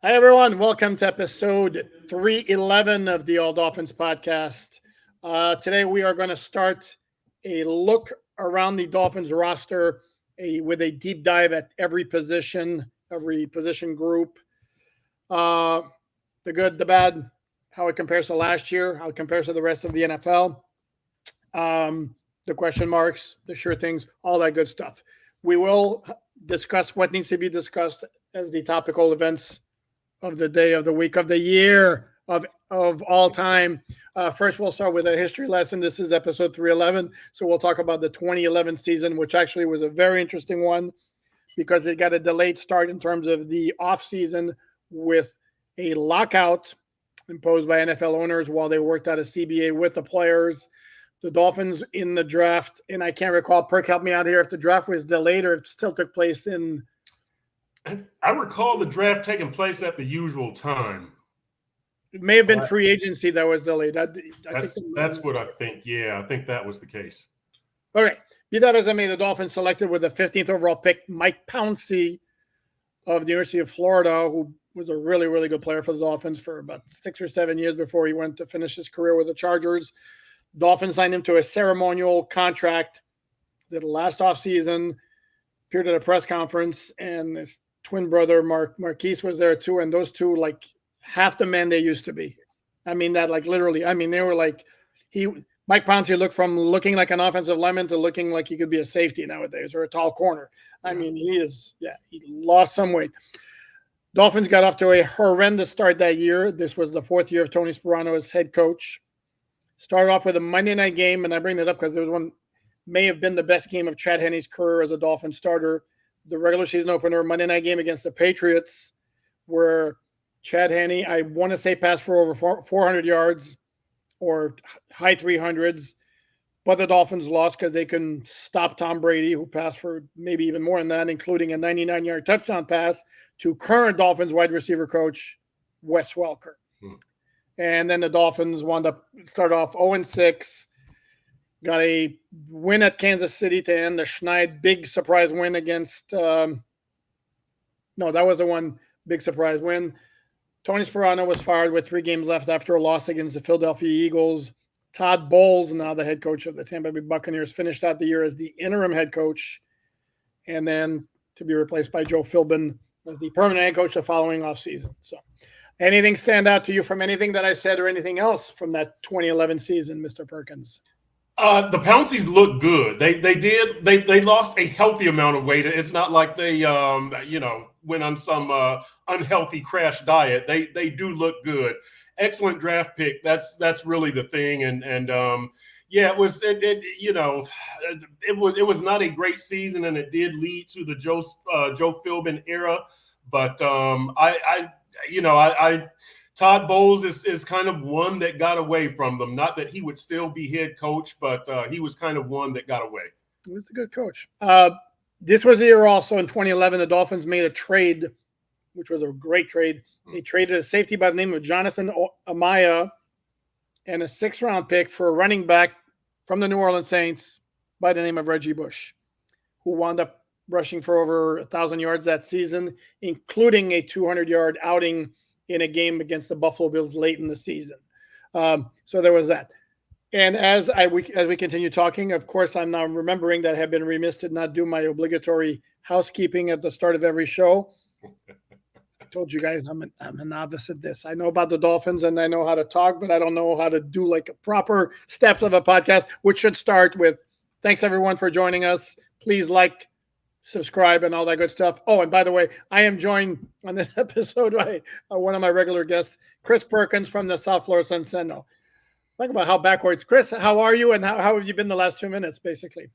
Hi, everyone. Welcome to episode 311 of the All Dolphins podcast. Today, we are going to start a look around the Dolphins roster with a deep dive at every position group. The good, the bad, how it compares to last year, how it compares to the rest of the NFL, the question marks, the sure things, all that good stuff. We will discuss what needs to be discussed as the topical events of the day, of the week, of the year, of all time. First, we'll start with a history lesson. This is episode 311. So we'll talk about the 2011 season, which actually was a very interesting one because it got a delayed start in terms of the offseason with a lockout imposed by NFL owners while they worked out a CBA with the players. The Dolphins in the draft, and I can't recall, Perk, help me out here, if the draft was delayed or if it still took place in... I recall the draft taking place at the usual time. It may have been free agency that was delayed. That's what I think. Yeah, I think that was the case. All right. Be that as I may, the Dolphins selected with the 15th overall pick Mike Pouncey of the University of Florida, who was a really, really good player for the Dolphins for about 6 or 7 years before he went to finish his career with the Chargers. Dolphins signed him to a ceremonial contract. The last offseason, appeared at a press conference, and his twin brother Marquise was there too, and those two like half the men they used to be. I mean that like literally. I mean they were like Mike Pouncey looked from looking like an offensive lineman to looking like he could be a safety nowadays or a tall corner. I mean he lost some weight. Dolphins got off to a horrendous start that year. This was the fourth year of Tony Sparano as head coach. Started off with a Monday night game, and I bring that up because there was one may have been the best game of Chad Henne's career as a Dolphin starter. The regular season opener, Monday night game against the Patriots, where Chad Henne, I want to say, passed for over 400 yards or high 300s, but the Dolphins lost because they couldn't stop Tom Brady, who passed for maybe even more than that, including a 99-yard touchdown pass to current Dolphins wide receiver coach Wes Welker. And then the Dolphins started off 0-6, got a win at Kansas City to end the Schneid big surprise win against that was the one big surprise win. Tony Sparano was fired with 3 games left after a loss against the Philadelphia Eagles. Todd Bowles, now the head coach of the Tampa Bay Buccaneers, finished out the year as the interim head coach, and then to be replaced by Joe Philbin as the permanent head coach the following offseason. So anything stand out to you from anything that I said or anything else from that 2011 season, Mr. Perkins? The Pounceys look good. They lost a healthy amount of weight. It's not like they went on some unhealthy crash diet. They do look good. Excellent draft pick. That's really the thing. It was not a great season, and it did lead to the Joe Philbin era. But Todd Bowles is kind of one that got away from them. Not that he would still be head coach, but he was kind of one that got away. He was a good coach. This was the year also in 2011, the Dolphins made a trade, which was a great trade. They traded a safety by the name of Jonathan Amaya and a 6th-round pick for a running back from the New Orleans Saints by the name of Reggie Bush, who wound up rushing for over 1,000 yards that season, including a 200-yard outing in a game against the Buffalo Bills late in the season. So there was that. And as we continue talking, of course, I'm now remembering that I have been remiss to not do my obligatory housekeeping at the start of every show. I told you guys I'm a novice at this. I know about the Dolphins and I know how to talk, but I don't know how to do like a proper steps of a podcast, which should start with thanks everyone for joining us. Please like, subscribe, and all that good stuff. Oh, and by the way, I am joined on this episode by one of my regular guests, Chris Perkins from the South Florida Sun-Sentinel. Talk about how backwards. Chris, how are you, and how have you been the last 2 minutes, basically?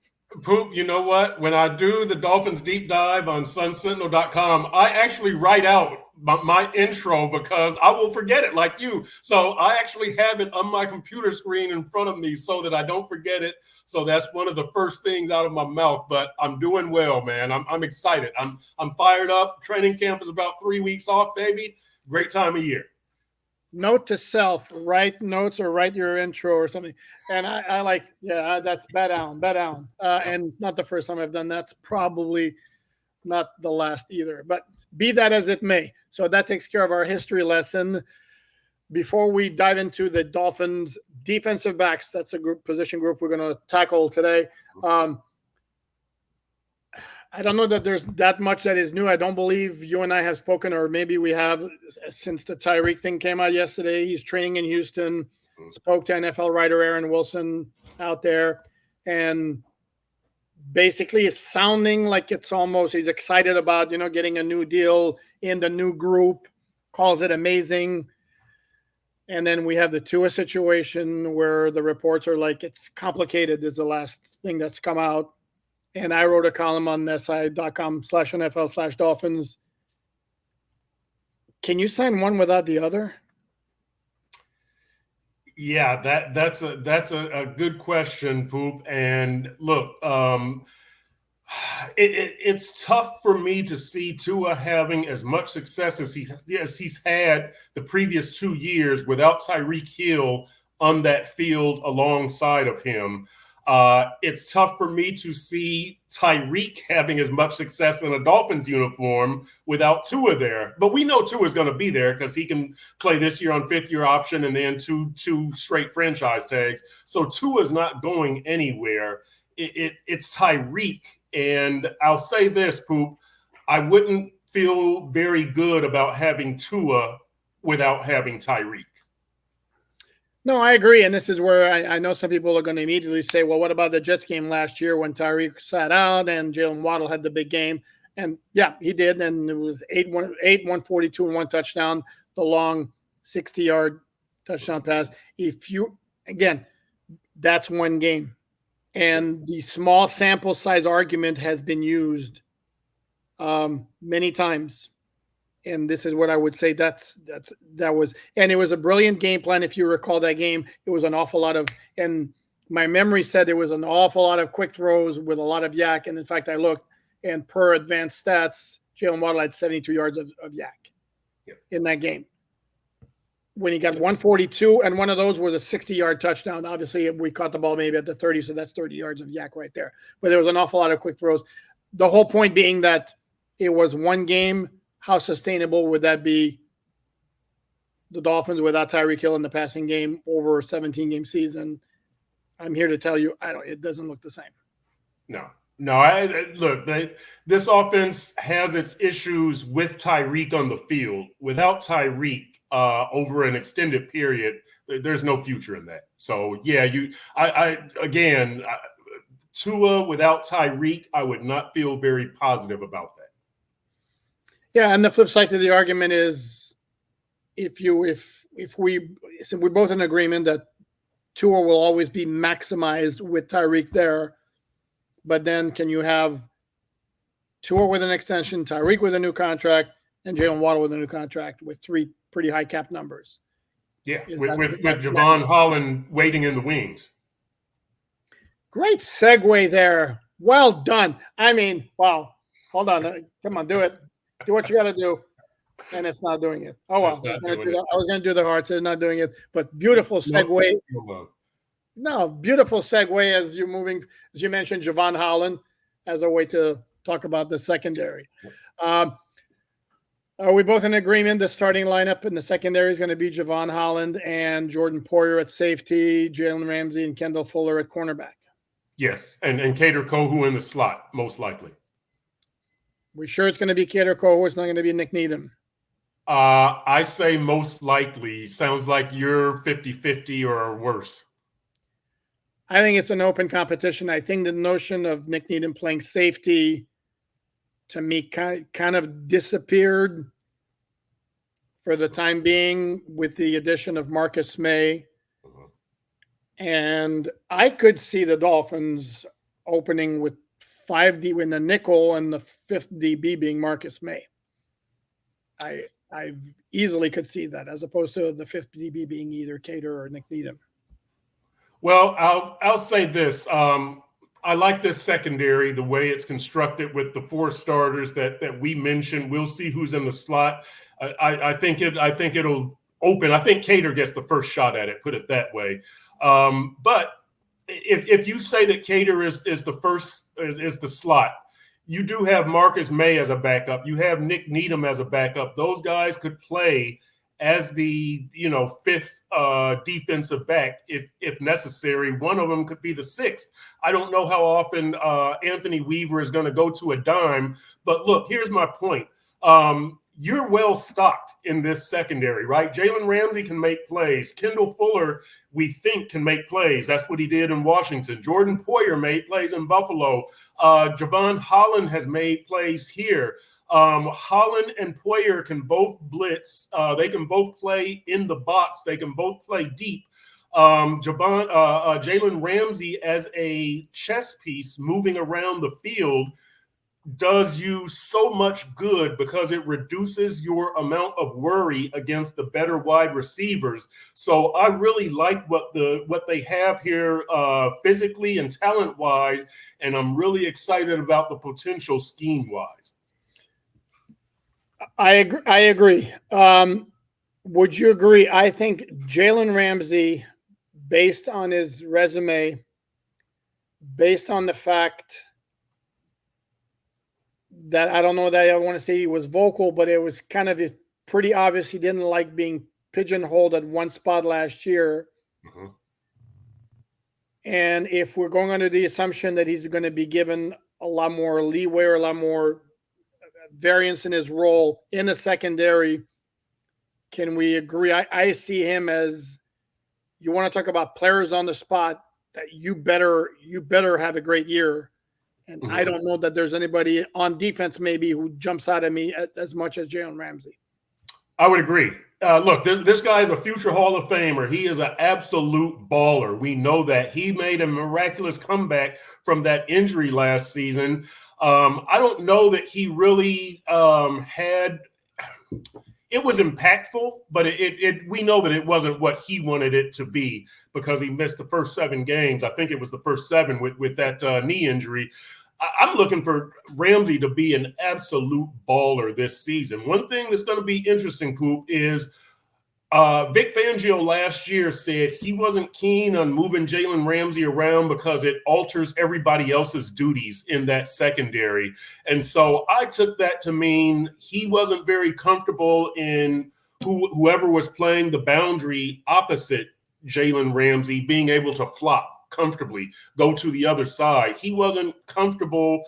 Poop, you know what? When I do the Dolphins deep dive on sunsentinel.com, I actually write out my intro because I will forget it like you. So I actually have it on my computer screen in front of me so that I don't forget it. So that's one of the first things out of my mouth. But I'm doing well, man. I'm excited. I'm fired up. Training camp is about 3 weeks off, baby. Great time of year. Note to self, write notes or write your intro or something. And I like, yeah, that's bet down. And it's not the first time I've done that. It's probably not the last either. But be that as it may. So that takes care of our history lesson. Before we dive into the Dolphins defensive backs, that's a position group we're going to tackle today. I don't know that there's that much that is new. I don't believe you and I have spoken, or maybe we have, since the Tyreek thing came out yesterday. He's training in Houston. Spoke to NFL writer Aaron Wilson out there, and basically it's sounding like it's almost he's excited about, getting a new deal in the new group, calls it amazing. And then we have the Tua situation where the reports are like it's complicated is the last thing that's come out. And I wrote a column on si.com/NFL/Dolphins. Can you sign one without the other? Yeah, that's a good question, Poop. And look, it's tough for me to see Tua having as much success as he's had the previous 2 years without Tyreek Hill on that field alongside of him. It's tough for me to see Tyreek having as much success in a Dolphins uniform without Tua there. But we know Tua is going to be there because he can play this year on fifth-year option and then two straight franchise tags. So Tua is not going anywhere. It's Tyreek. And I'll say this, Poop, I wouldn't feel very good about having Tua without having Tyreek. No, I agree. And this is where I know some people are going to immediately say, well, what about the Jets game last year when Tyreek sat out and Jalen Waddle had the big game? And yeah, he did. And it was 142 and 1 touchdown, the long 60-yard touchdown pass. Again, that's one game. And the small sample size argument has been used many times. And this is what I would say that was, and it was a brilliant game plan. If you recall that game, it was an awful lot of, and my memory said there was an awful lot of quick throws with a lot of yak. And in fact, I looked, and per advanced stats, Jalen Waddle had 72 yards of yak in that game. When he got 142, and one of those was a 60-yard touchdown. Obviously, we caught the ball maybe at the 30, so that's 30 yards of yak right there. But there was an awful lot of quick throws. The whole point being that it was one game. How sustainable would that be, the Dolphins without Tyreek Hill in the passing game over a 17-game season? I'm here to tell you, it doesn't look the same. No. This offense has its issues with Tyreek on the field. Without Tyreek over an extended period, there's no future in that. So yeah, Tua without Tyreek, I would not feel very positive about that. Yeah, and the flip side to the argument is, we're both in agreement that Tua will always be maximized with Tyreek there, but then can you have Tua with an extension, Tyreek with a new contract, and Jalen Waddle with a new contract with 3 pretty high cap numbers? Yeah, with Javon Holland waiting in the wings. Great segue there. Well done. I mean, wow. Hold on. Come on, do it. Do what you got to do, and it's not doing it. Oh, well. I was going to do the hard, so it's not doing it. But beautiful segue. No, beautiful segue as you mentioned Javon Holland as a way to talk about the secondary. Are we both in agreement the starting lineup in the secondary is going to be Javon Holland and Jordan Poyer at safety, Jalen Ramsey and Kendall Fuller at cornerback? Yes, and Kader Kohu in the slot, most likely. We sure it's going to be Kader Kohu? It's not going to be Nick Needham? I say most likely. Sounds like you're 50-50 or worse. I think it's an open competition. I think the notion of Nick Needham playing safety, to me, kind of disappeared for the time being with the addition of Marcus May. And I could see the Dolphins opening with 5D in the nickel and the 5th DB being Marcus May. I easily could see that, as opposed to the 5th DB being either Kader or Nick Needham. Well, I'll say this. I like this secondary, the way it's constructed with the 4 starters that we mentioned. We'll see who's in the slot. I think it'll open. I think Kader gets the first shot at it, put it that way. But if you say that Kader is the slot, you do have Marcus May as a backup. You have Nick Needham as a backup. Those guys could play as the fifth defensive back if necessary. One of them could be the sixth. I don't know how often Anthony Weaver is going to go to a dime, but look, here's my point. You're well stocked in this secondary, right? Jalen Ramsey can make plays. Kendall Fuller, we think, can make plays. That's what he did in Washington. Jordan Poyer made plays in Buffalo. Javon Holland has made plays here. Holland and Poyer can both blitz. They can both play in the box. They can both play deep. Jalen Ramsey as a chess piece moving around the field does you so much good because it reduces your amount of worry against the better wide receivers. So I really like what they have here physically and talent wise, and I'm really excited about the potential scheme wise. I agree. Would you agree? I think Jalen Ramsey, based on his resume, based on the fact that I don't know that I want to say he was vocal, but it was kind of pretty obvious he didn't like being pigeonholed at one spot last year. Mm-hmm. And if we're going under the assumption that he's going to be given a lot more leeway or a lot more variance in his role in the secondary, can we agree? I see him as, you want to talk about players on the spot, that you better have a great year. And I don't know that there's anybody on defense maybe who jumps out at me as much as Jalen Ramsey. I would agree. Look, this guy is a future Hall of Famer. He is an absolute baller. We know that. He made a miraculous comeback from that injury last season. I don't know that he really had – it was impactful, but we know that it wasn't what he wanted it to be because he missed the first 7 games. I think it was the first 7 with that knee injury. I'm looking for Ramsey to be an absolute baller this season. One thing that's going to be interesting, Poop, is Vic Fangio last year said he wasn't keen on moving Jalen Ramsey around because it alters everybody else's duties in that secondary. And so I took that to mean he wasn't very comfortable in whoever was playing the boundary opposite Jalen Ramsey being able to flop comfortably, go to the other side. He wasn't comfortable,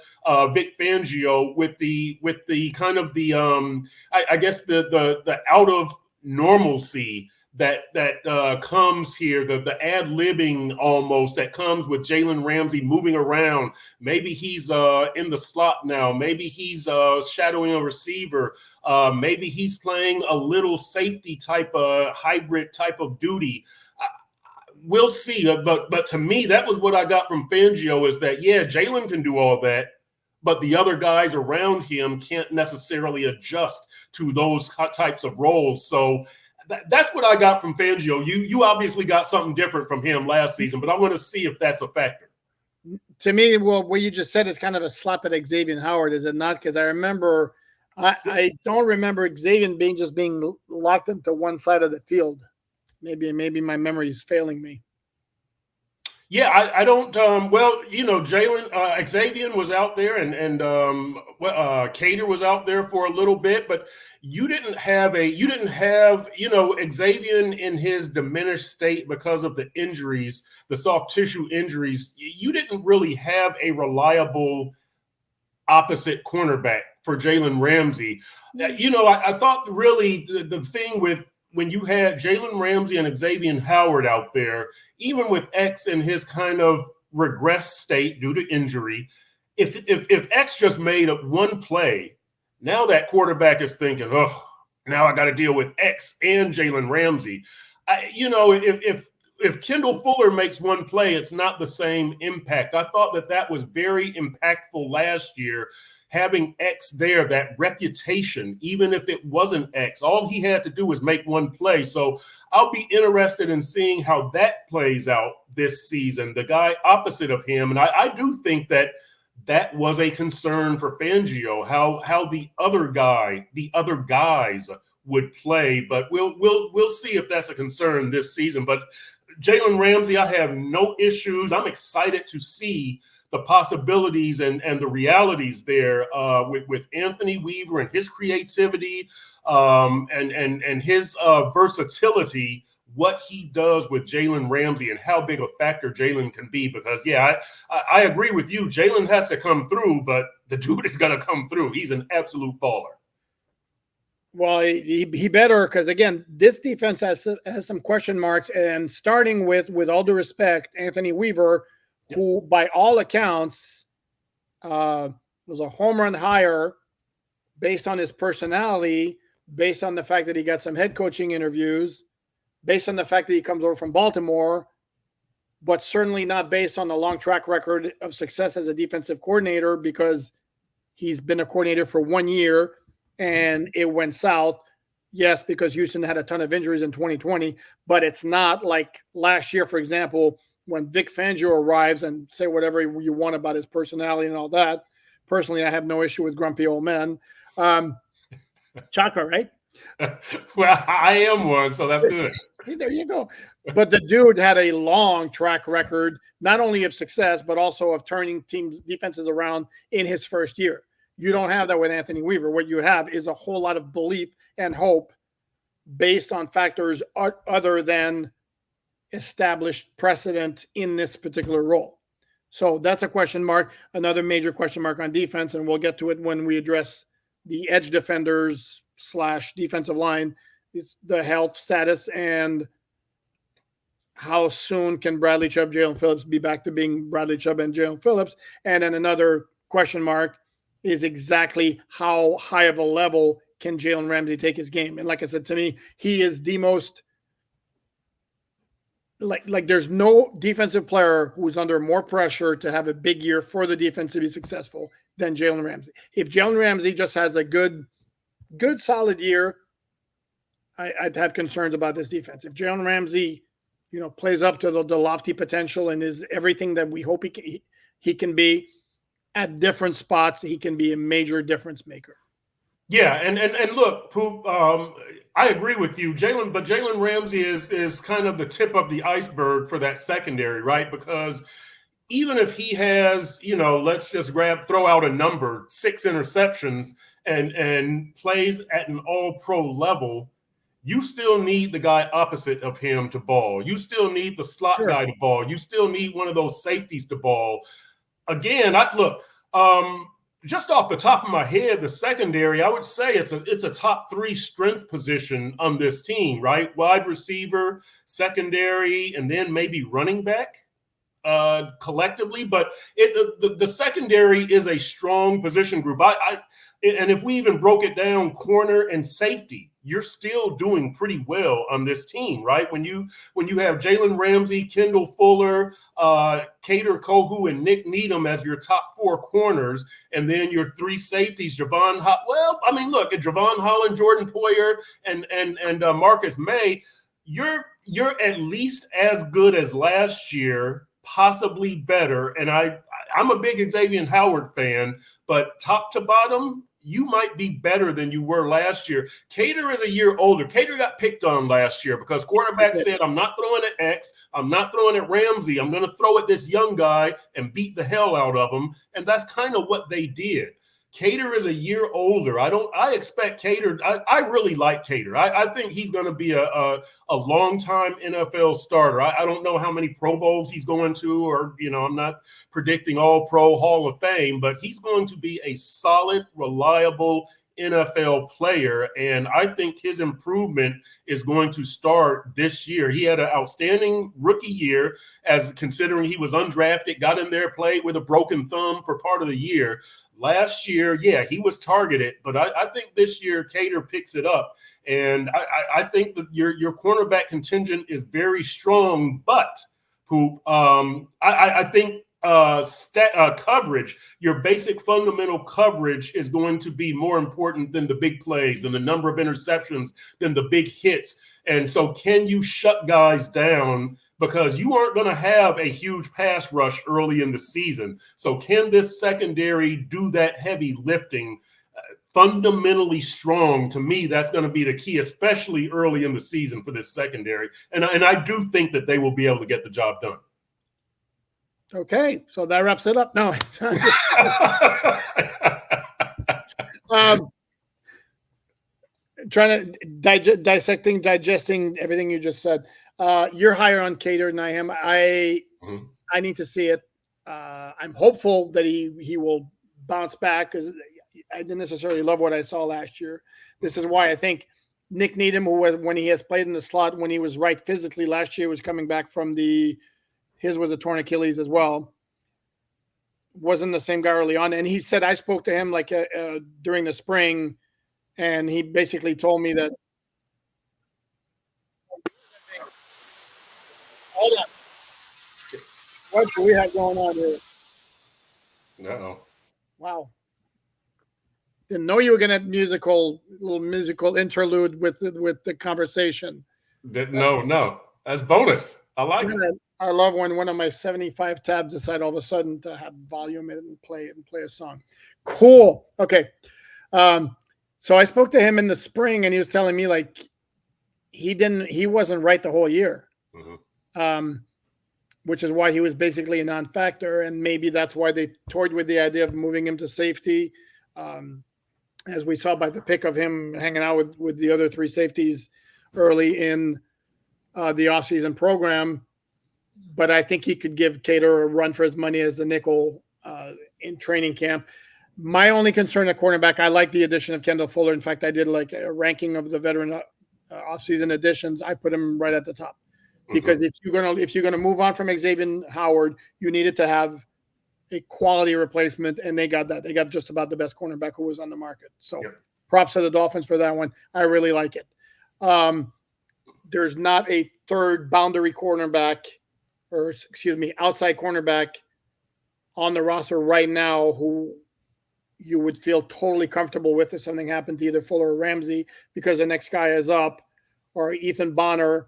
Vic Fangio, with the kind of the I guess the out of normalcy that comes here, the ad-libbing almost that comes with Jalen Ramsey moving around. Maybe he's in the slot now. Maybe he's shadowing a receiver. Maybe he's playing a little safety type of hybrid type of duty. We'll see, but to me, that was what I got from Fangio, is that, yeah, Jalen can do all that, but the other guys around him can't necessarily adjust to those types of roles. So that's what I got from Fangio. You obviously got something different from him last season, but I want to see if that's a factor. To me, well, what you just said is kind of a slap at Xavier Howard, is it not? Because I remember, I don't remember Xavier being locked into one side of the field. Maybe my memory is failing me. Yeah, I don't. Well, Jalen Xavier was out there, and Cater was out there for a little bit, but you didn't have Xavier in his diminished state because of the injuries, the soft tissue injuries. You didn't really have a reliable opposite cornerback for Jalen Ramsey. I thought really the thing with, when you had Jalen Ramsey and Xavier Howard out there, even with X in his kind of regress state due to injury, if X just made up one play, now that quarterback is thinking, oh, now I got to deal with X and Jalen Ramsey. If Kendall Fuller makes one play, it's not the same impact. I thought that was very impactful last year. Having X there, that reputation, even if it wasn't X, all he had to do was make one play. So I'll be interested in seeing how that plays out this season, the guy opposite of him. And I do think that was a concern for Fangio, how the other guys would play. But we'll see if that's a concern this season. But Jalen Ramsey, I have no issues. I'm excited to see the possibilities and the realities there with Anthony Weaver and his creativity and his versatility, what he does with Jalen Ramsey and how big a factor Jalen can be. Because, I agree with you. Jalen has to come through, but the dude is going to come through. He's an absolute baller. Well, he better, because, again, this defense has some question marks. And starting with all due respect, Anthony Weaver, who by all accounts was a home run hire based on his personality, based on the fact that he got some head coaching interviews, based on the fact that he comes over from Baltimore, but certainly not based on the long track record of success as a defensive coordinator, because he's been a coordinator for 1 year and it went south. Yes, because Houston had a ton of injuries in 2020, but it's not like last year, for example, when Vic Fangio arrives, and say whatever you want about his personality and all that. Personally, I have no issue with grumpy old men. Chaka, right? Well, I am one, so that's good. See, there you go. But the dude had a long track record, not only of success, but also of turning teams' defenses around in his first year. You don't have that with Anthony Weaver. What you have is a whole lot of belief and hope based on factors other than established precedent in this particular role. So that's a question mark. Another major question mark on defense, and we'll get to it when we address the edge defenders / defensive line, is the health status and how soon can Bradley Chubb, Jalen Phillips be back to being Bradley Chubb and Jalen Phillips. And then another question mark is exactly how high of a level can Jalen Ramsey take his game. And like I said, to me, he is the most like there's no defensive player who's under more pressure to have a big year for the defense to be successful than Jalen Ramsey. If Jalen Ramsey just has a good solid year, I'd have concerns about this defense. If Jalen Ramsey, plays up to the lofty potential and is everything that we hope he can be at different spots, he can be a major difference maker. Yeah, and look, Poop, I agree with you, but Jalen Ramsey is kind of the tip of the iceberg for that secondary, right? Because even if he has, let's just throw out a number, 6 interceptions and plays at an all-pro level, you still need the guy opposite of him to ball. You still need the slot guy to ball. You still need one of those safeties to ball. Again, just off the top of my head, the secondary, I would say it's a top 3 strength position on this team, right? Wide receiver, secondary, and then maybe running back collectively. But the secondary is a strong position group. And if we even broke it down, corner and safety, you're still doing pretty well on this team, right? When you have Jalen Ramsey, Kendall Fuller, Kader Kohu, and Nick Needham as your top 4 corners, and then your 3 safeties, Javon Holland, Jordan Poyer, and Marcus May, you're at least as good as last year, possibly better. And I'm a big Xavier Howard fan, but top to bottom, you might be better than you were last year. Kader is a year older. Kader got picked on last year because quarterback said, I'm not throwing at X. I'm not throwing at Ramsey. I'm going to throw at this young guy and beat the hell out of him. And that's kind of what they did. Kader is a year older. I expect Kader. I really like Kader. I think he's going to be a long-time NFL starter. I don't know how many Pro Bowls he's going to, or, I'm not predicting All-Pro Hall of Fame, but he's going to be a solid, reliable NFL player. And I think his improvement is going to start this year. He had an outstanding rookie year, as considering he was undrafted, got in there, played with a broken thumb for part of the year. Last year, he was targeted, but I think this year Kader picks it up. And I think that your cornerback contingent is very strong, but I think coverage, your basic fundamental coverage is going to be more important than the big plays, than the number of interceptions, than the big hits. And so can you shut guys down? Because you aren't going to have a huge pass rush early in the season. So can this secondary do that heavy lifting? Fundamentally strong, to me, that's going to be the key, especially early in the season for this secondary. And I do think that they will be able to get the job done. Okay, so that wraps it up. No, trying to digesting everything you just said. You're higher on Cater than I am. I need to see it. I'm hopeful that he will bounce back because I didn't necessarily love what I saw last year. This is why I think Nick Needham, when he has played in the slot, when he was right physically last year, was coming back from his was a torn Achilles as well. Wasn't the same guy early on. And he said, I spoke to him like during the spring, and he basically told me that. Hold on. What do we have going on here? Uh-oh. Wow. Didn't know you were going to have little musical interlude with the conversation. No. That's bonus. I like it. I love when one of my 75 tabs decide all of a sudden to have volume and play a song. Cool. Okay. So I spoke to him in the spring, and he was telling me like he wasn't right the whole year, which is why he was basically a non-factor, and maybe that's why they toyed with the idea of moving him to safety, as we saw by the pick of him hanging out with the other three safeties early in the offseason program. But I think he could give Cater a run for his money as the nickel in training camp. My only concern at cornerback, I like the addition of Kendall Fuller. In fact, I did like a ranking of the veteran offseason additions. I put him right at the top because if you're gonna move on from Xavier Howard, you needed to have a quality replacement, and they got that. They got just about the best cornerback who was on the market. So props to the Dolphins for that one. I really like it. There's not a third boundary cornerback, or excuse me, outside cornerback on the roster right now who you would feel totally comfortable with if something happened to either Fuller or Ramsey, because the next guy is up, or Ethan Bonner,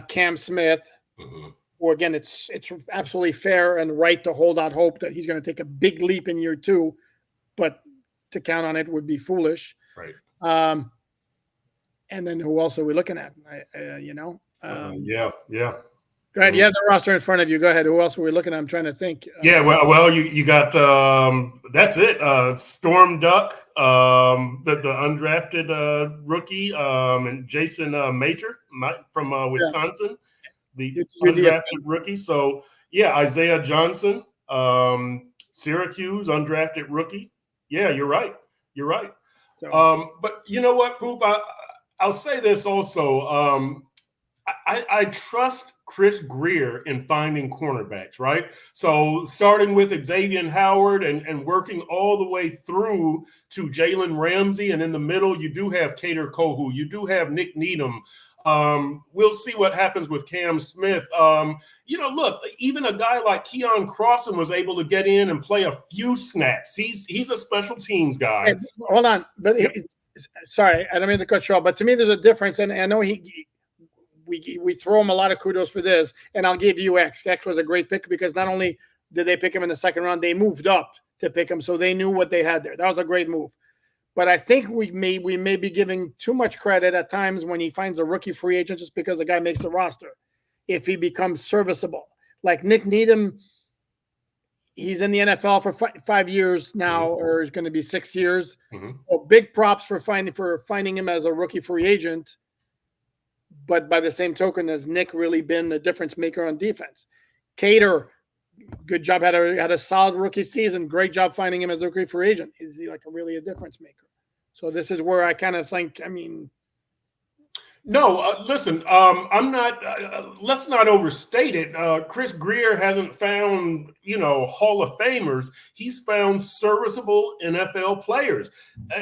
Cam Smith, or again, it's absolutely fair and right to hold out hope that he's going to take a big leap in year two, but to count on it would be foolish. Right. And then who else are we looking at? Yeah. Go ahead. You have the roster in front of you. Go ahead. Who else are we looking at? I'm trying to think. Well, you got that's it. Storm Duck, the undrafted rookie, and Jason Major from Wisconsin, the undrafted rookie. So Isaiah Johnson, Syracuse undrafted rookie. Yeah, you're right. So, but you know what, Poop? I'll say this also. I trust Chris Grier in finding cornerbacks, right? So starting with Xavier Howard and working all the way through to Jalen Ramsey, and in the middle you do have Cater Kohu, you do have Nick Needham. We'll see what happens with Cam Smith. Look, even a guy like Keon Crossan was able to get in and play a few snaps. He's a special teams guy. Hey, hold on, but sorry, I don't mean to cut you off, but to me there's a difference, and I know we throw him a lot of kudos for this, and I'll give you X. X was a great pick because not only did they pick him in the second round, they moved up to pick him, so they knew what they had there. That was a great move. But I think we may be giving too much credit at times when he finds a rookie free agent just because a guy makes the roster. If he becomes serviceable, like Nick Needham, he's in the NFL for 5 years now, or is going to be 6 years. So big props for finding him as a rookie free agent. But by the same token, has Nick really been the difference maker on defense? Cater, good job, had a solid rookie season. Great job finding him as a rookie free agent. Is he really a difference maker? So this is where I kind of think, No, listen, I'm not, let's not overstate it. Chris Grier hasn't found, Hall of Famers. He's found serviceable NFL players.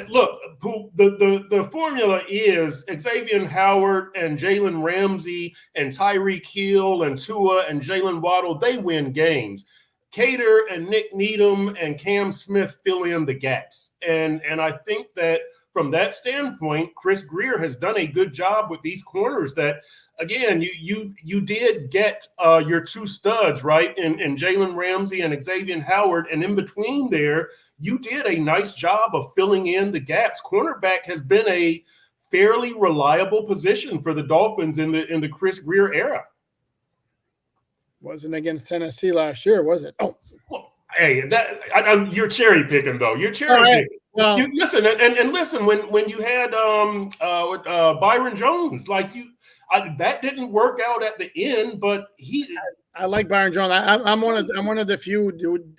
Look, the formula is Xavier Howard and Jalen Ramsey and Tyreek Hill and Tua and Jalen Waddle, they win games. Cater and Nick Needham and Cam Smith fill in the gaps. And I think that from that standpoint, Chris Grier has done a good job with these corners that, again, you did get your two studs, right, in Jalen Ramsey and Xavier Howard. And in between there, you did a nice job of filling in the gaps. Cornerback has been a fairly reliable position for the Dolphins in the Chris Grier era. Wasn't against Tennessee last year, was it? Oh, well, hey, you're cherry picking though. You're cherry all right. picking. Well, You listen and listen when you had Byron Jones, like that didn't work out at the end, but I like Byron Jones. I'm one of the few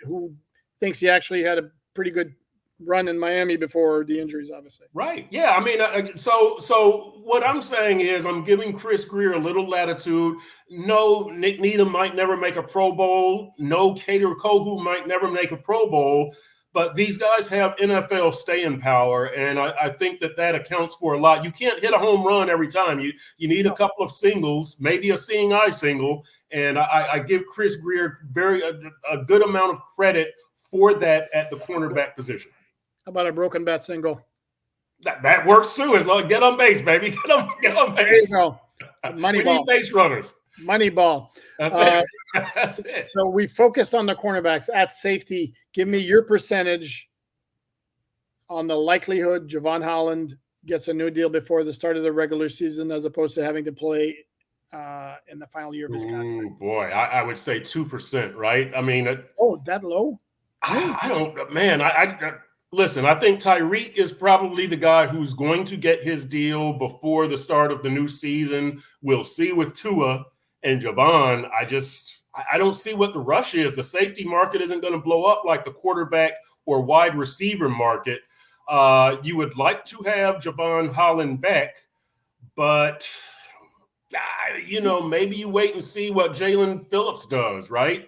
who thinks he actually had a pretty good run in Miami before the injuries, obviously. Right. Yeah. I mean, so what I'm saying is I'm giving Chris Greer a little latitude. No, Nick Needham might never make a Pro Bowl. No, Cater Kohu might never make a Pro Bowl. But these guys have NFL staying power, and I think that accounts for a lot. You can't hit a home run every time. You need a couple of singles, maybe a seeing eye single, and I give Chris Greer a good amount of credit for that at the cornerback position. How about a broken bat single? That works too. As long get on base, baby. Get on base. There you go. We need base runners. Moneyball. That's it. That's it. So we focused on the cornerbacks. At safety, give me your percentage on the likelihood Javon Holland gets a new deal before the start of the regular season, as opposed to having to play in the final year of his contract. Boy, I would say 2%, right? I mean, that low? I don't, man. Listen, I think Tyreek is probably the guy who's going to get his deal before the start of the new season. We'll see with Tua and Javon. I don't see what the rush is. The safety market isn't going to blow up like the quarterback or wide receiver market. You would like to have Javon Holland back, but maybe you wait and see what Jalen Phillips does, right?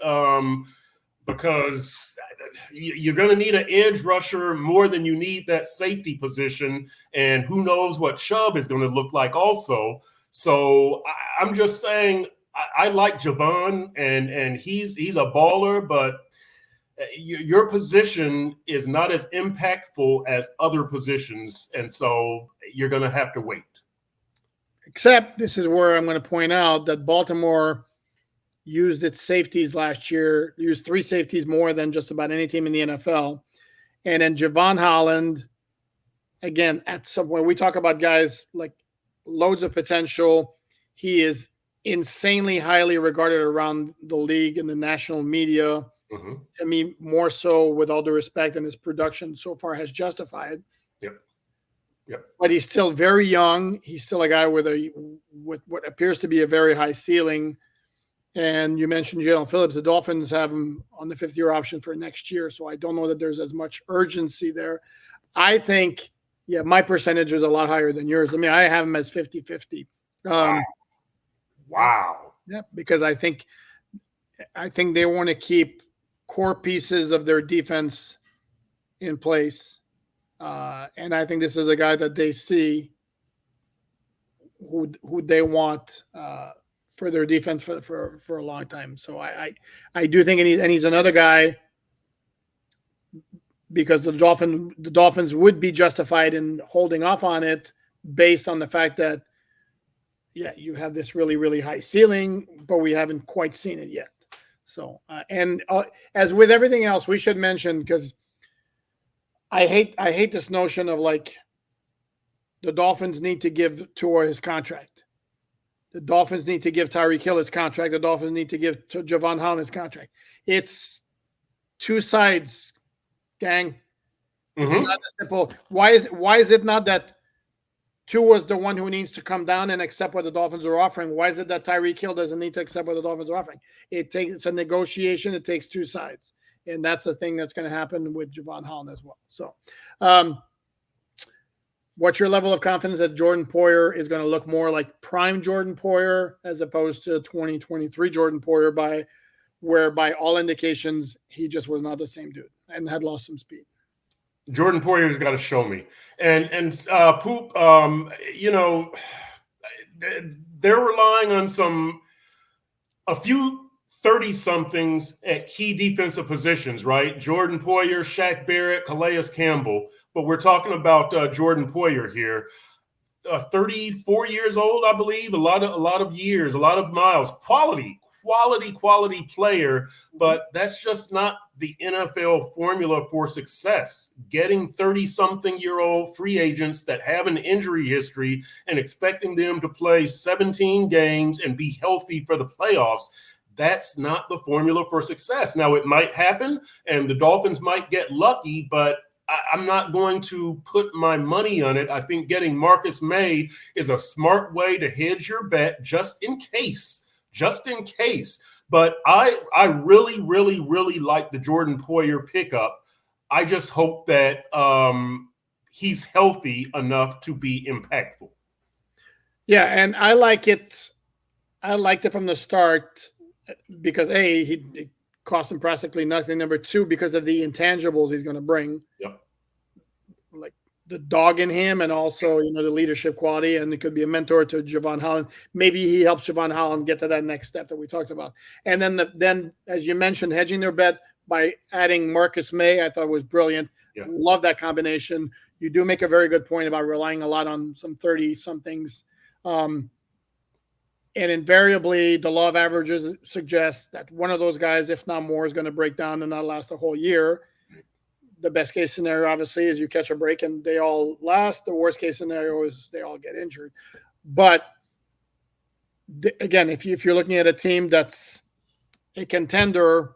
Because you're going to need an edge rusher more than you need that safety position. And who knows what Chubb is going to look like also. So I'm just saying I like Javon, and he's a baller, but your position is not as impactful as other positions. And so you're going to have to wait. Except this is where I'm going to point out that Baltimore used its safeties last year, used 3 safeties more than just about any team in the NFL. And then Javon Holland, again, at some point, we talk about guys like loads of potential. He is insanely highly regarded around the league and the national media. Mm-hmm. To me, more so, with all due respect, and his production so far has justified. Yep. But he's still very young. He's still a guy with what appears to be a very high ceiling. And you mentioned Jalen Phillips. The Dolphins have him on the 5th-year option for next year, so I don't know that there's as much urgency there. I think, my percentage is a lot higher than yours. I mean, I have him as 50-50. Wow. Yeah, because I think they want to keep core pieces of their defense in place. And I think this is a guy that they see who they want for their defense for a long time. So I do think, and he's another guy, because the Dolphins would be justified in holding off on it based on the fact that, you have this really, really high ceiling, but we haven't quite seen it yet. So, as with everything else, we should mention, because I hate this notion of like the Dolphins need to give Tua his contract. The Dolphins need to give Tyreek Hill his contract. The Dolphins need to give Javon Holland his contract. It's two sides, gang. Mm-hmm. It's not as simple. Why is it not that Tua is the one who needs to come down and accept what the Dolphins are offering? Why is it that Tyreek Hill doesn't need to accept what the Dolphins are offering? It's a negotiation. It takes two sides. And that's the thing that's going to happen with Javon Holland as well. So, what's your level of confidence that Jordan Poyer is going to look more like prime Jordan Poyer as opposed to 2023 Jordan Poyer, where by all indications he just was not the same dude and had lost some speed? Jordan Poyer's got to show me. And Poop, they're relying on a few 30-somethings at key defensive positions, right? Jordan Poyer, Shaq Barrett, Calais Campbell. But we're talking about Jordan Poyer here. 34 years old, I believe. A lot of years, a lot of miles. Quality player, but that's just not the NFL formula for success. Getting 30-something-year-old free agents that have an injury history and expecting them to play 17 games and be healthy for the playoffs, That's not the formula for success. Now, it might happen, and the Dolphins might get lucky, but I'm not going to put my money on it. I think getting Marcus May is a smart way to hedge your bet just in case. But I really, really, really like the Jordan Poyer pickup. I just hope that he's healthy enough to be impactful. Yeah, and I like it. I liked it from the start because it cost him practically nothing. Number two, because of the intangibles he's going to bring. Yep. Like the dog in him, and also the leadership quality, and it could be a mentor to Javon Holland. Maybe he helps Javon Holland get to that next step that we talked about. And then as you mentioned, hedging their bet by adding Marcus May, I thought was brilliant. Yeah. Love that combination. You do make a very good point about relying a lot on some 30-somethings. And invariably, the law of averages suggests that one of those guys, if not more, is going to break down and not last a whole year. The best case scenario, obviously, is you catch a break and they all last. The worst case scenario is they all get injured. But again, if you're looking at a team that's a contender,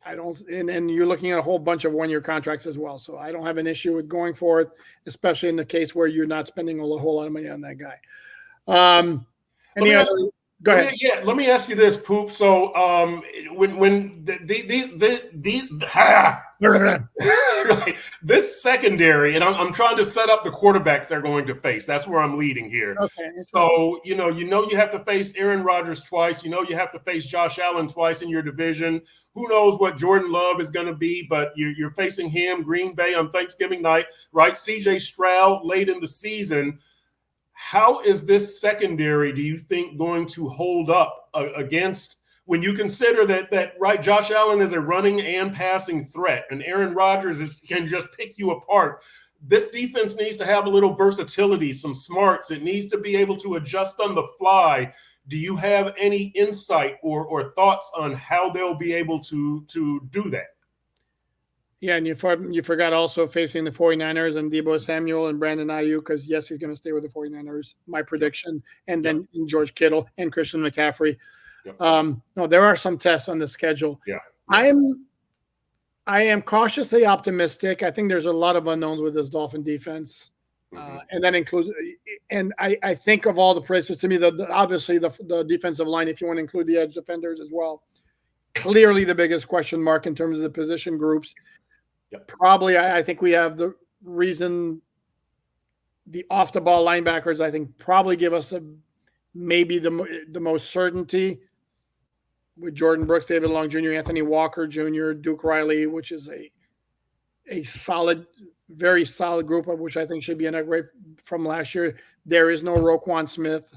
and you're looking at a whole bunch of one-year contracts as well. So I don't have an issue with going for it, especially in the case where you're not spending a whole lot of money on that guy. Go ahead. Let me ask you this, Poop. So when this secondary, and I'm trying to set up the quarterbacks they're going to face. That's where I'm leading here. Okay. So you have to face Aaron Rodgers twice. You have to face Josh Allen twice in your division. Who knows what Jordan Love is going to be, but you're facing him, Green Bay on Thanksgiving night, right? C.J. Stroud late in the season. How is this secondary, do you think, going to hold up against, when you consider that right, Josh Allen is a running and passing threat, and Aaron Rodgers can just pick you apart? This defense needs to have a little versatility, some smarts. It needs to be able to adjust on the fly. Do you have any insight or thoughts on how they'll be able to do that? Yeah, and you forgot also facing the 49ers and Deebo Samuel and Brandon Ayuk, because, yes, he's going to stay with the 49ers, my prediction, and then George Kittle and Christian McCaffrey. Yep. No, there are some tests on the schedule. Yeah. I am cautiously optimistic. I think there's a lot of unknowns with this Dolphin defense. And that includes, and I think of all the places, to me, obviously the defensive line, if you want to include the edge defenders as well, clearly the biggest question mark in terms of the position groups. Yep. Probably, I think we have the reason the off-the-ball linebackers, I think, probably give us maybe the most certainty with Jordan Brooks, David Long Jr., Anthony Walker Jr., Duke Riley, which is a solid, very solid group, of which I think should be an upgrade from last year. There is no Roquan Smith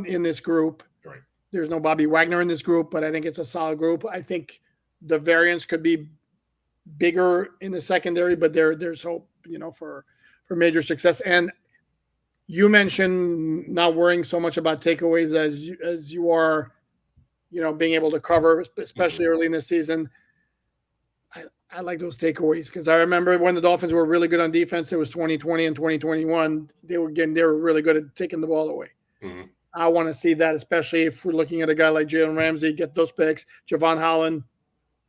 in this group. Right. There's no Bobby Wagner in this group, but I think it's a solid group. I think the variance could be bigger in the secondary, but there's hope, for major success. And you mentioned not worrying so much about takeaways as you are, being able to cover, especially early in the season. I like those takeaways, because I remember when the Dolphins were really good on defense, it was 2020 and 2021. They were really good at taking the ball away. Mm-hmm. I want to see that, especially if we're looking at a guy like Jalen Ramsey, get those picks, Javon Holland,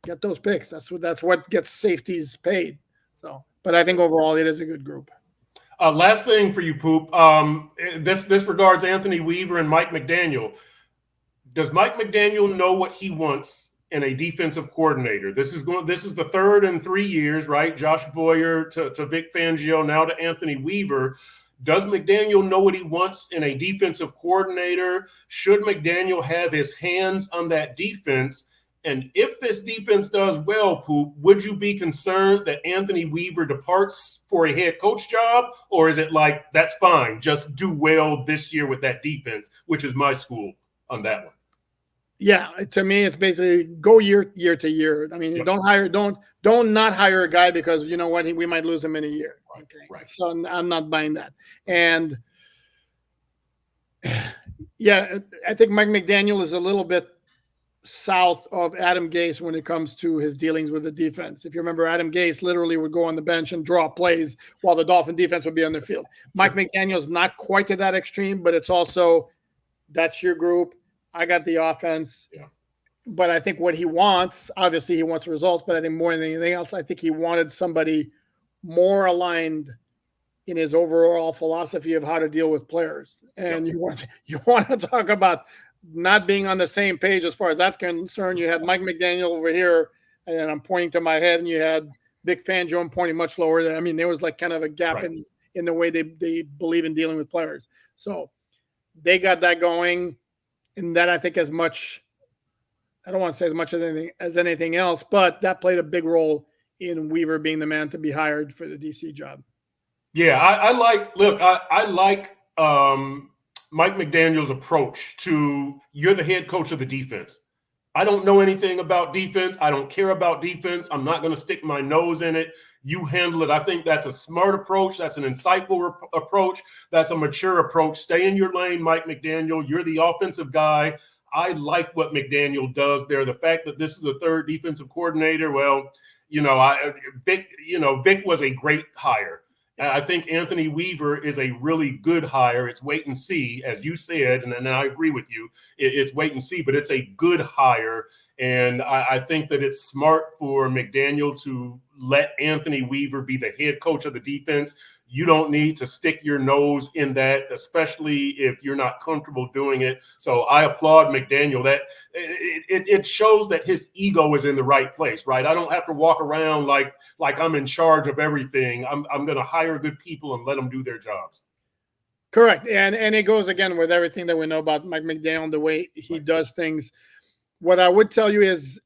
get those picks. That's what gets safeties paid. So, but I think overall it is a good group. Last thing for you, Poop. This regards Anthony Weaver and Mike McDaniel. Does Mike McDaniel know what he wants in a defensive coordinator? This is the third in 3 years, right? Josh Boyer to Vic Fangio, now to Anthony Weaver. Does McDaniel know what he wants in a defensive coordinator? Should McDaniel have his hands on that defense? And if this defense does well, Poop, would you be concerned that Anthony Weaver departs for a head coach job? Or is it like, that's fine, just do well this year with that defense, which is my school on that one? Yeah, to me, it's basically go year to year. I mean, don't not hire a guy because you know what, we might lose him in a year. Right, okay, right. So I'm not buying that. And yeah, I think Mike McDaniel is a little bit south of Adam Gase when it comes to his dealings with the defense. If you remember, Adam Gase literally would go on the bench and draw plays while the Dolphin defense would be on the field. Mike McDaniel is not quite to that extreme, but it's also, that's your group. I got the offense. Yeah. But I think what he wants, obviously he wants results, but I think more than anything else, I think he wanted somebody more aligned in his overall philosophy of how to deal with players. And you want to talk about not being on the same page as far as that's concerned. You had Mike McDaniel over here, and I'm pointing to my head, and you had Vic Fangio pointing much lower. I mean, there was like kind of a gap in the way they believe in dealing with players. So they got that going, and that I think as much, I don't want to say as much as anything else, but that played a big role in Weaver being the man to be hired for the DC job. Yeah, I like Mike McDaniel's approach to, you're the head coach of the defense. I don't know anything about defense. I don't care about defense. I'm not going to stick my nose in it. You handle it. I think that's a smart approach. That's an insightful approach. That's a mature approach. Stay in your lane, Mike McDaniel. You're the offensive guy. I like what McDaniel does there. The fact that this is a third defensive coordinator, well, Vic was a great hire. I think Anthony Weaver is a really good hire. It's wait and see, as you said, and I agree with you. It's wait and see, but it's a good hire. And I think that it's smart for McDaniel to let Anthony Weaver be the head coach of the defense. You don't need to stick your nose in that, especially if you're not comfortable doing it. So I applaud McDaniel. That it shows that his ego is in the right place, right? I don't have to walk around like I'm in charge of everything. I'm going to hire good people and let them do their jobs. Correct. And it goes again with everything that we know about Mike McDaniel, the way he does things. What I would tell you is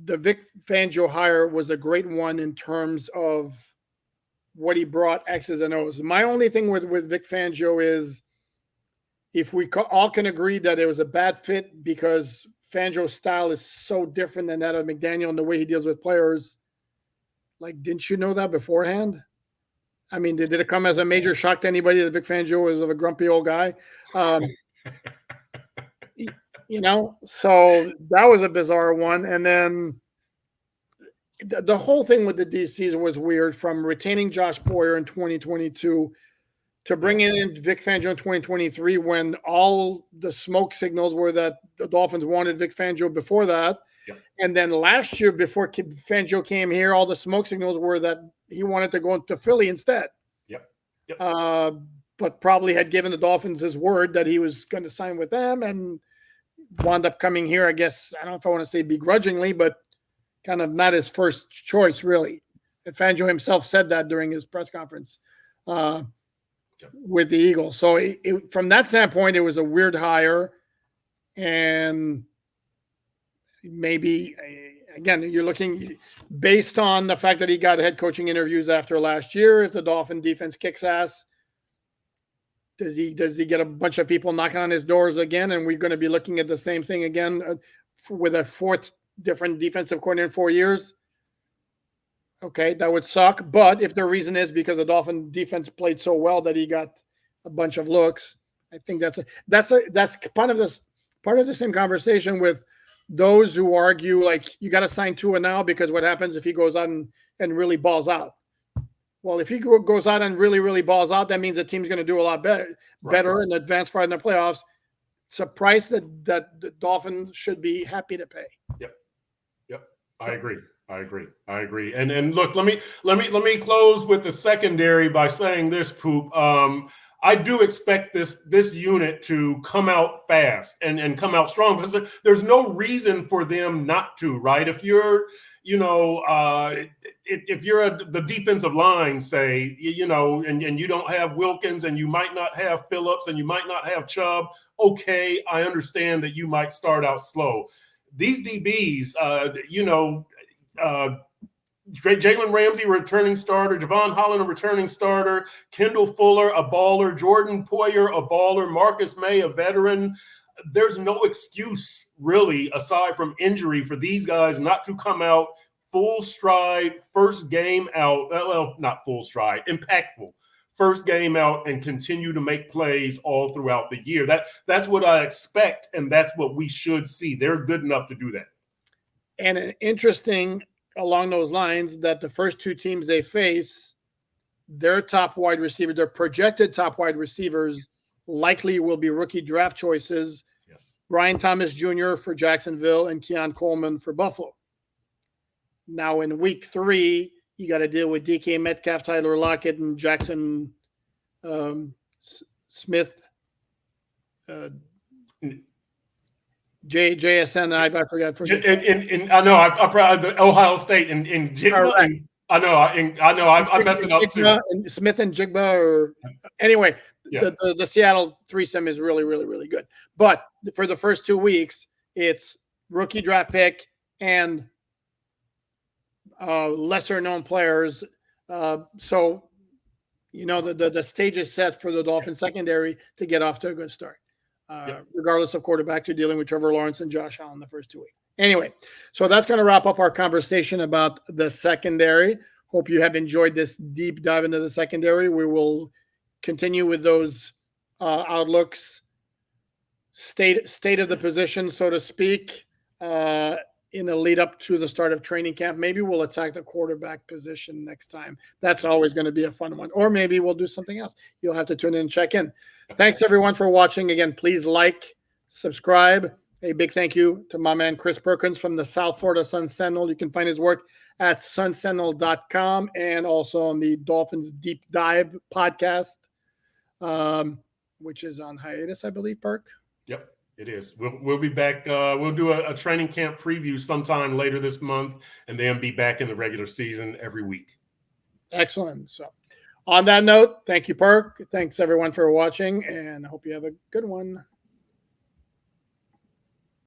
the Vic Fangio hire was a great one in terms of what he brought, X's and O's. My only thing with Vic Fangio is, if we all can agree that it was a bad fit because Fangio's style is so different than that of McDaniel and the way he deals with players, like, didn't you know that beforehand? I mean, did it come as a major shock to anybody that Vic Fangio was a grumpy old guy? So that was a bizarre one. And then the whole thing with the DCs was weird, from retaining Josh Boyer in 2022 to bringing in Vic Fangio in 2023, when all the smoke signals were that the Dolphins wanted Vic Fangio before that. Yep. And then last year, before Fangio came here, all the smoke signals were that he wanted to go into Philly instead. Yep. But probably had given the Dolphins his word that he was going to sign with them, and wound up coming here, I guess, I don't know if I want to say begrudgingly, but kind of not his first choice, really. And Fangio himself said that during his press conference with the Eagles. So from that standpoint, it was a weird hire. And maybe, again, you're looking based on the fact that he got head coaching interviews after last year. If the Dolphin defense kicks ass, does he get a bunch of people knocking on his doors again? And we're going to be looking at the same thing again with a fourth different defensive coordinator in 4 years. Okay, that would suck. But if the reason is because the Dolphin defense played so well that he got a bunch of looks, I think that's part of the same conversation with those who argue like you got to sign Tua now because what happens if he goes out and really balls out? Well, if he goes out and really, really balls out, that means the team's going to do a lot better and advance far in the playoffs. It's a price that the Dolphins should be happy to pay. Yep. I agree. And look, let me close with the secondary by saying this, Poop. I do expect this unit to come out fast and come out strong, because there's no reason for them not to, right? If you're, if you're the defensive line, say, and you don't have Wilkins and you might not have Phillips and you might not have Chubb, okay, I understand that you might start out slow. These DBs, Jalen Ramsey, returning starter, Javon Holland, a returning starter, Kendall Fuller, a baller, Jordan Poyer, a baller, Marcus May, a veteran. There's no excuse, really, aside from injury, for these guys not to come out full stride, first game out. Well, not full stride, impactful. First game out and continue to make plays all throughout the year. That's what I expect, and that's what we should see. They're good enough to do that. And interesting along those lines that the first two teams they face, their top wide receivers, their projected top wide receivers, likely will be rookie draft choices. Yes. Ryan Thomas Jr. for Jacksonville, and Keon Coleman for Buffalo. Now in week 3, you got to deal with DK Metcalf, Tyler Lockett, and Jackson Smith, JSN. I forgot. I know I probably Ohio State and Jigba. Right. I know I messed it up too. And Smith and Jigba, or anyway, the Seattle threesome is really, really, really good. But for the first 2 weeks, it's rookie draft pick and lesser known players. So, the stage is set for the Dolphins secondary to get off to a good start. Regardless of quarterback, you're dealing with Trevor Lawrence and Josh Allen the first 2 weeks. Anyway, so that's going to wrap up our conversation about the secondary. Hope you have enjoyed this deep dive into the secondary. We will continue with those outlooks, state of the position, so to speak, in the lead up to the start of training camp. Maybe we'll attack the quarterback position next time. That's always going to be a fun one. Or maybe we'll do something else. You'll have to tune in and check in. Thanks, everyone, for watching. Again, please like, subscribe. A big thank you to my man, Chris Perkins from the South Florida Sun-Sentinel. You can find his work at sunsentinel.com and also on the Dolphins Deep Dive podcast, which is on hiatus, I believe, Perk. Yep, it is. We'll be back. We'll do a training camp preview sometime later this month, and then be back in the regular season every week. Excellent. So on that note, thank you, Perk. Thanks, everyone, for watching, and I hope you have a good one.